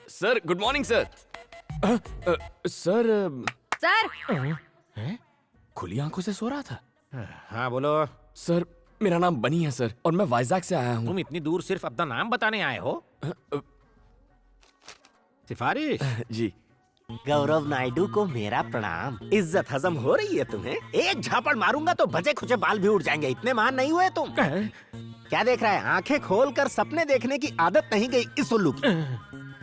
Sir good morning sir. Sir sir खुली आंखों से सो रहा था। हाँ बोलो। सर मेरा नाम बनी है सर, और मैं वाइजैक से आया हूँ। तुम इतनी दूर सिर्फ अपना नाम बताने आए हो? सिफारिश? जी। गौरव नायडू को मेरा प्रणाम। इज्जत हजम हो रही है तुम्हें? एक झापड़ मारूंगा तो बचे खुचे बाल भी उड़ जाएंगे। इतने महान नहीं हुए तुम। क्या देख रहा है? आंखें खोलकर सपने देखने की आदत नहीं गई इस उल्लू की।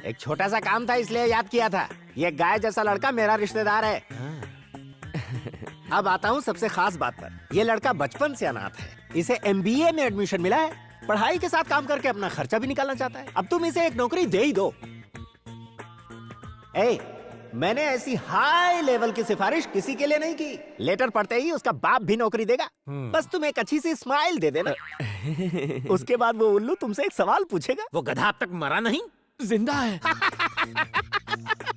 एक छोटा सा काम था इसलिए याद किया था। ये गाय जैसा लड़का मेरा रिश्तेदार है। अब आता हूँ सबसे खास बात पर। ये लड़का बचपन से अनाथ है। इसे MBA में एडमिशन मिला है। पढ़ाई के साथ काम करके अपना खर्चा भी निकालना चाहता है। अब तुम इसे एक नौकरी दे ही दो। मैंने ऐसी हाई लेवल की सिफारिश किसी के लिए नहीं की। लेटर पढ़ते ही उसका बाप भी नौकरी देगा। बस तुम एक अच्छी सी स्माइल दे देना। उसके बाद वो उल्लू तुमसे एक सवाल पूछेगा। वो गधा अब तक मरा नहीं? जिंदा है।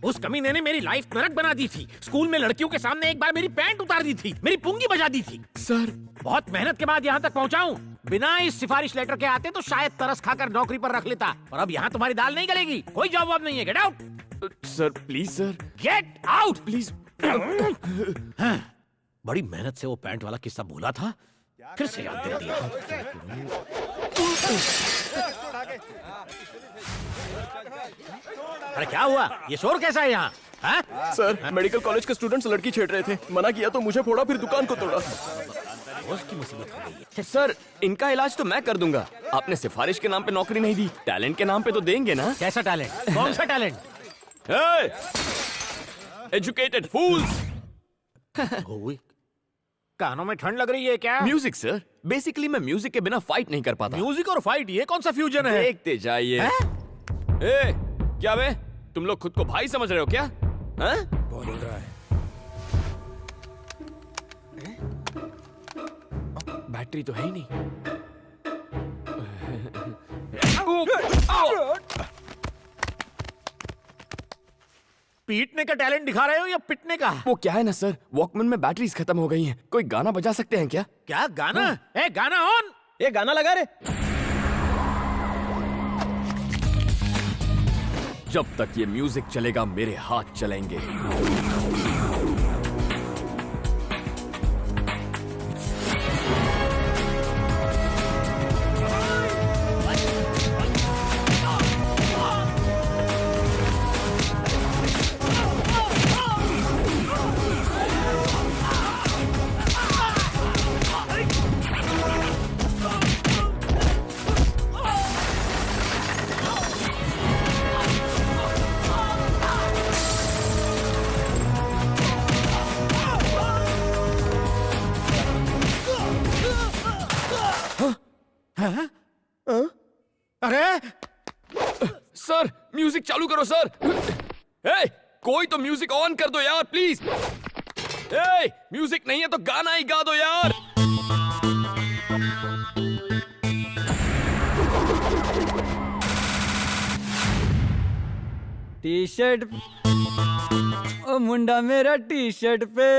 उस कमीने ने मेरी लाइफ नरक बना दी थी। स्कूल में लड़कियों के सामने एक बार मेरी पैंट उतार दी थी, मेरी पुंगी बजा दी थी। सर बहुत मेहनत के बाद यहाँ तक पहुँचा हूँ। बिना इस सिफारिश लेटर के आते तो शायद तरस खाकर नौकरी पर रख लेता। और अब यहाँ तुम्हारी दाल नहीं गलेगी। कोई जॉब वॉब नहीं है। Get out sir please sir. Get out please. बड़ी मेहनत से वो पैंट वाला किस्सा भूला था, फिर से याद दिला दिया। अरे क्या हुआ? ये शोर कैसा है यहाँ? सर मेडिकल कॉलेज के स्टूडेंट्स लड़की छेड़ रहे थे। मना किया तो मुझे फोड़ा, फिर दुकान को तोड़ा। उसकी मुसीबत हो गई है। सर इनका इलाज तो मैं कर दूंगा। आपने सिफारिश के नाम पे नौकरी नहीं दी, टैलेंट के नाम पे तो देंगे ना? कैसा टैलेंट? कौन सा टैलेंट? एजुकेटेड फूल्स। कानों में ठंड लग रही है क्या? Music sir. बेसिकली मैं म्यूजिक के बिना फाइट नहीं कर पाता। म्यूजिक और फाइट, ये कौन सा फ्यूजन है? देखते जाइए। क्या बे, तुम लोग खुद को भाई समझ रहे हो क्या? बोल रहा है। बैटरी तो है ही नहीं। पीटने का टैलेंट दिखा रहे हो या पिटने का? वो क्या है ना सर, वॉकमैन में बैटरीज खत्म हो गई हैं। कोई गाना बजा सकते हैं क्या? क्या गाना? गाना ऑन। ये गाना लगा रे। जब तक ये म्यूजिक चलेगा मेरे हाथ चलेंगे। अरे सर म्यूजिक चालू करो सर। कोई तो म्यूजिक ऑन कर दो यार प्लीज। म्यूजिक नहीं है तो गाना ही गा दो यार। टी शर्ट ओ मुंडा मेरा टी शर्ट पे।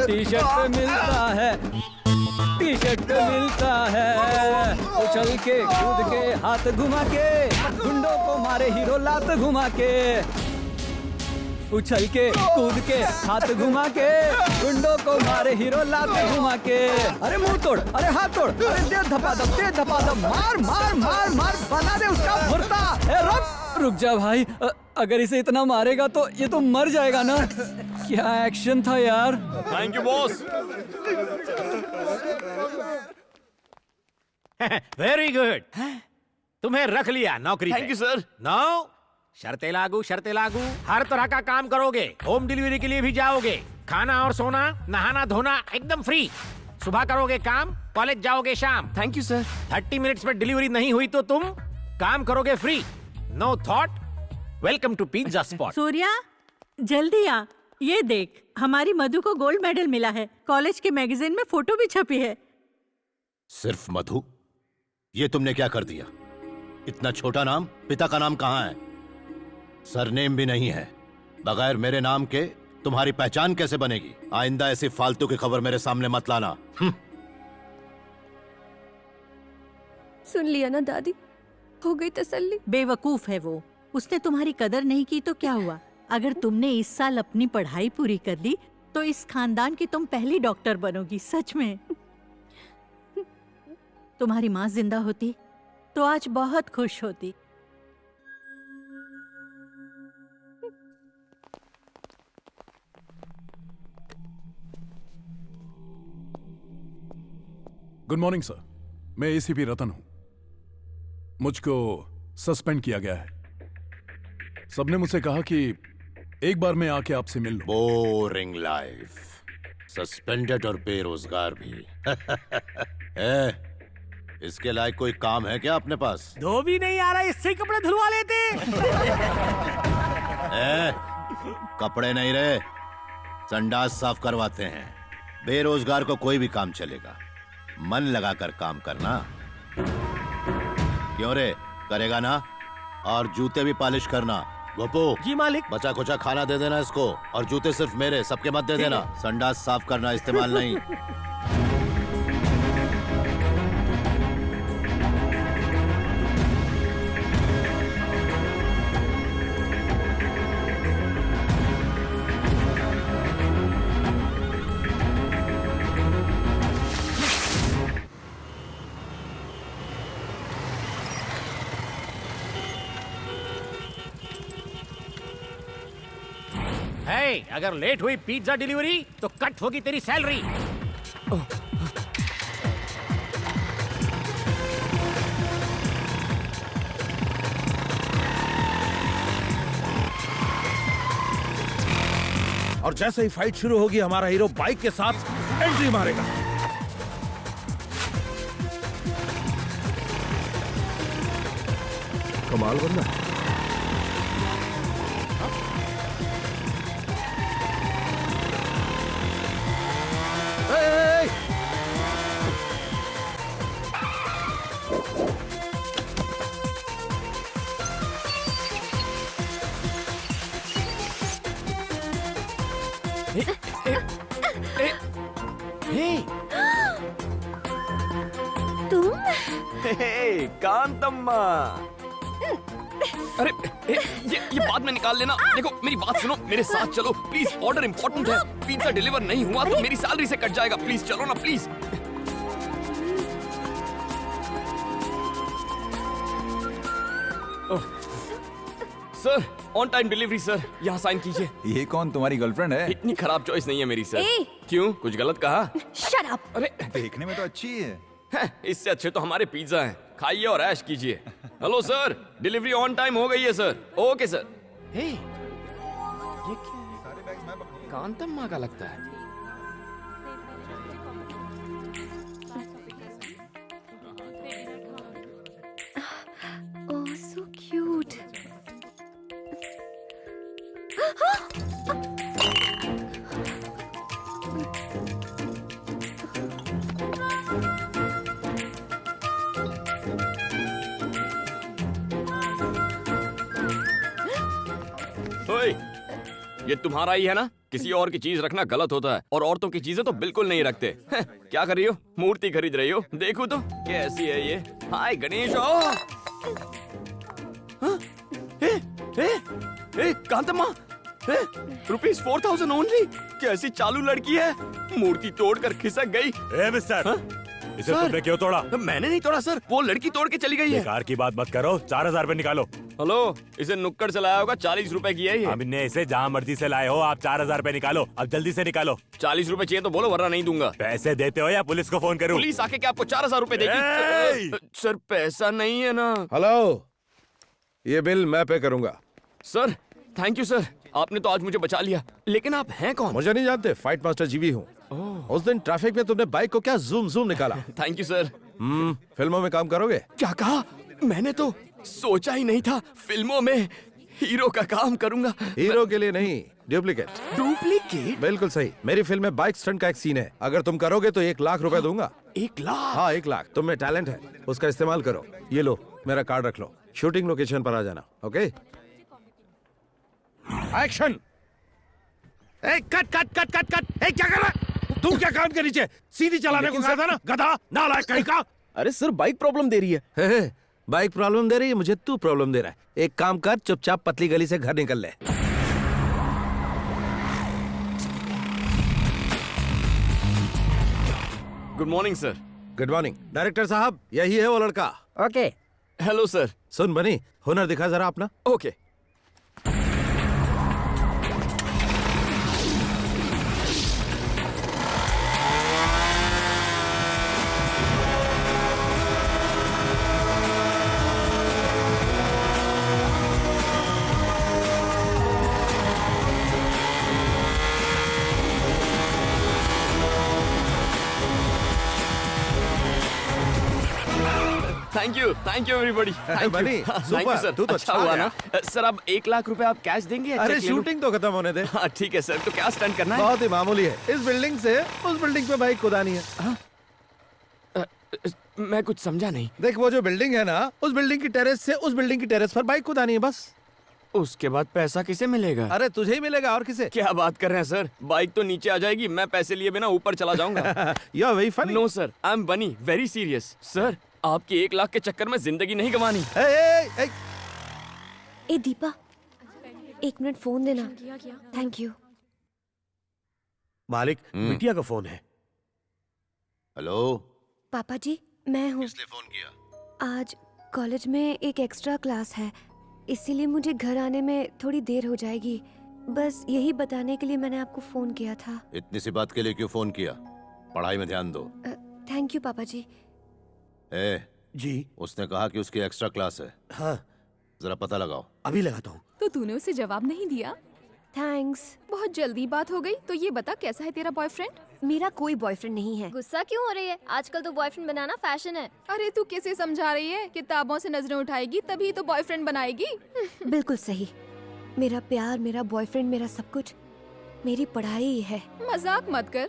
टी शर्ट पे मिलता है, टी शर्ट पे मिलता है। उछल के कूद के हाथ घुमा के, गुंडों को मारे हीरो लात घुमा के। उछल के कूद के हाथ घुमा के, गुंडों को मारे हीरो लात घुमा के। अरे मुंह तोड़, अरे हाथ तोड़, अरे दे धपाधप, दे धपाधप, मार मार मार मार, बना दे उसका भुर्ता। रुक जा भाई, अगर इसे इतना मारेगा तो ये तो मर जाएगा ना। क्या एक्शन था यार। Thank you boss. Very good. तुम्हें रख लिया नौकरी पे। Thank you sir. नो, शर्तें लागू, शर्तें लागू। हर तरह का काम करोगे, होम डिलीवरी के लिए भी जाओगे, खाना और सोना, नहाना धोना एकदम फ्री। सुबह करोगे काम, कॉलेज जाओगे शाम। Thank you sir. 30 मिनट्स में डिलीवरी नहीं हुई तो तुम काम करोगे free. No thought. Welcome to pizza spot. Surya जल्दी आ, ये देख हमारी मधु को गोल्ड मेडल मिला है। कॉलेज के मैगजीन में फोटो भी छपी है। सिर्फ मधु? ये तुमने क्या कर दिया? इतना छोटा नाम, पिता का नाम कहाँ है? सरनेम भी नहीं है। बगैर मेरे नाम के तुम्हारी पहचान कैसे बनेगी? आइंदा ऐसी फालतू की खबर मेरे सामने मत लाना। सुन लिया ना दादी, हो गई तसल्ली। बेवकूफ है वो, उसने तुम्हारी कदर नहीं की तो क्या हुआ? अगर तुमने इस साल अपनी पढ़ाई पूरी कर ली तो इस खानदान की तुम पहली डॉक्टर बनोगी, सच में। तुम्हारी माँ जिंदा होती तो आज बहुत खुश होती। गुड मॉर्निंग सर, मैं एसीपी रतन हूं। मुझको सस्पेंड किया गया है। सबने मुझसे कहा कि एक बार मैं आके आपसे मिल लूं। बोरिंग लाइफ, सस्पेंडेड और बेरोजगार भी। इसके लायक कोई काम है क्या अपने पास? धोबी नहीं आ रहा, इससे ही कपड़े धुलवा लेते। कपड़े नहीं रहे, संडास साफ करवाते हैं। बेरोजगार को कोई भी काम चलेगा, मन लगाकर काम करना। क्यों रे, करेगा ना? और जूते भी पॉलिश करना। गोपू जी मालिक। बचा खुचा खाना दे देना इसको, और जूते सिर्फ मेरे, सबके मत दे देना। संडास साफ करना, इस्तेमाल नहीं। अगर लेट हुई पिज्जा डिलीवरी तो कट होगी तेरी सैलरी। और जैसे ही फाइट शुरू होगी हमारा हीरो बाइक के साथ एंट्री मारेगा। कमाल बंदा है। कांतम्मा, अरे ये बाद में निकाल लेना। देखो मेरी बात सुनो, मेरे साथ चलो प्लीज। ऑर्डर इंपॉर्टेंट है, पिज्जा डिलीवर नहीं हुआ तो मेरी सैलरी से कट जाएगा। प्लीज चलो ना, please. Sir, on time delivery sir, यहाँ साइन कीजिए। ये कौन, तुम्हारी गर्लफ्रेंड है? इतनी खराब चॉइस नहीं है मेरी सर। ए! क्यों, कुछ गलत कहा? Shut up. अरे देखने में तो अच्छी है। इससे अच्छे तो हमारे पिज्जा हैं, खाइए और ऐश कीजिए। Hello sir, delivery on time हो गई है सर। Okay sir. हे, ये क्या है? कांतम्मा का लगता है। ओह सो क्यूट। ओए, ये तुम्हारा ही है ना? किसी और की चीज रखना गलत होता है, और औरतों की चीजें तो बिल्कुल नहीं रखते। क्या कर रही हो? मूर्ति खरीद रही हो? देखो तो कैसी है ये। हाय गणेश। कांतम्मा, ₹4000 ओनली। कैसी चालू लड़की है, मूर्ति तोड़कर खिसक गई। ए मिस्टर, इसे सर, तुमने क्यों तोड़ा? मैंने नहीं तोड़ा सर, वो लड़की तोड़ के चली गई है। बेकार की बात मत करो, 4000 रुपए निकालो। हेलो, इसे नुक्कड़ से लाया होगा, 40 रुपए की है ये। हमने इसे जहाँ मर्जी से लाए हो, आप 4000 रुपए निकालो, अब जल्दी से निकालो। 40 रुपए चाहिए तो बोलो, वरना नहीं दूंगा। पैसे देते हो या पुलिस को फोन करूं? पुलिस आके क्या आपको 4000 रुपए देगी? सर पैसा नहीं है ना। हेलो, ये बिल मैं पे करूंगा। सर थैंक यू सर, आपने तो आज मुझे बचा लिया। लेकिन आप हैं कौन? मुझे नहीं जानते, फाइट मास्टर जीवी हूँ। उस दिन ट्रैफिक में तुमने बाइक को क्या जूम जूम निकाला। Thank you sir. फिल्मों में काम करोगे? क्या कहा? मैंने तो सोचा ही नहीं था फिल्मों में हीरो का काम करूंगा। हीरो के लिए नहीं, डुप्लीकेट। डुप्लीकेट? बिल्कुल सही। मेरी फिल्म में बाइक स्टंट का एक सीन है, अगर तुम करोगे तो 1 लाख रुपए दूंगा। 1 लाख? हाँ 1 लाख। तुम में टैलेंट है, उसका इस्तेमाल करो। ये लो मेरा कार्ड रख लो, शूटिंग लोकेशन पर आ जाना। Okay, action. ए, cut cut cut cut cut. ए, क्या कर रहा है तू? क्या कान के नीचे सीधी चलाने को कहा था ना, गधा नालायक कहीं का। अरे सर बाइक प्रॉब्लम दे रही है। हे, बाइक प्रॉब्लम दे रही है, मुझे तू प्रॉब्लम दे रहा है। एक काम कर, चुपचाप पतली गली से घर निकल ले। Good morning sir. Good morning director साहब, यही है वो लड़का। Okay hello sir. सुन बनी, हुनर दिखा जरा अपना। ओके। Thank you everybody. बनी, थैंक सुपर, यू सर। तू तो अच्छा छा हुआ गया। ना सर। अब 1 लाख रुपए आप कैश देंगे या अरे चेक ले लूं? शूटिंग तो खत्म होने दे। हाँ ठीक है सर। तो क्या स्टंट करना है? बहुत ही मामूली है, इस बिल्डिंग से उस बिल्डिंग पे बाइक कुदानी है। मैं कुछ समझा नहीं। देख वो जो बिल्डिंग है ना, उस बिल्डिंग की टेरेस से उस बिल्डिंग की टेरेस पर बाइक कुदानी है बस। उसके बाद पैसा किसे मिलेगा? अरे तुझे ही मिलेगा और किसे। क्या बात कर रहे हैं सर? बाइक तो नीचे आ जाएगी, मैं पैसे लिए बिना ऊपर चला जाऊंगा। You are very funny. No sir, I am bunny very serious. Sir आपकी 1 लाख के चक्कर में जिंदगी नहीं गंवानी। ए दीपा, 1 मिनट फोन देना। Thank you. मालिक, बिटिया का फोन है। हेलो। पापा जी, मैं हूँ। किसने फोन किया? आज कॉलेज में एक एक्स्ट्रा क्लास है, इसीलिए मुझे घर आने में थोड़ी देर हो जाएगी। बस यही बताने के लिए मैंने आपको फोन किया था। इतनी सी बात के लिए क्यों फोन किया? पढ़ाई में ध्यान दो। थैंक यू पापा जी। ए, जी। उसने कहा कि उसकी एक्स्ट्रा क्लास है। हाँ, जरा पता लगाओ। अभी लगाता हूँ। तो तूने उसे जवाब नहीं दिया? थैंक्स। बहुत जल्दी बात हो गई। तो ये बता, कैसा है तेरा बॉयफ्रेंड? मेरा कोई बॉयफ्रेंड नहीं है। गुस्सा क्यों हो रही है? आजकल तो बॉयफ्रेंड बनाना फैशन है। अरे तू किसे समझा रही है? किताबों से नजरें उठाएगी तभी तो बॉयफ्रेंड बनाएगी। बिल्कुल सही। मेरा प्यार, मेरा बॉयफ्रेंड, मेरा सब कुछ मेरी पढ़ाई ही है। मजाक मत कर।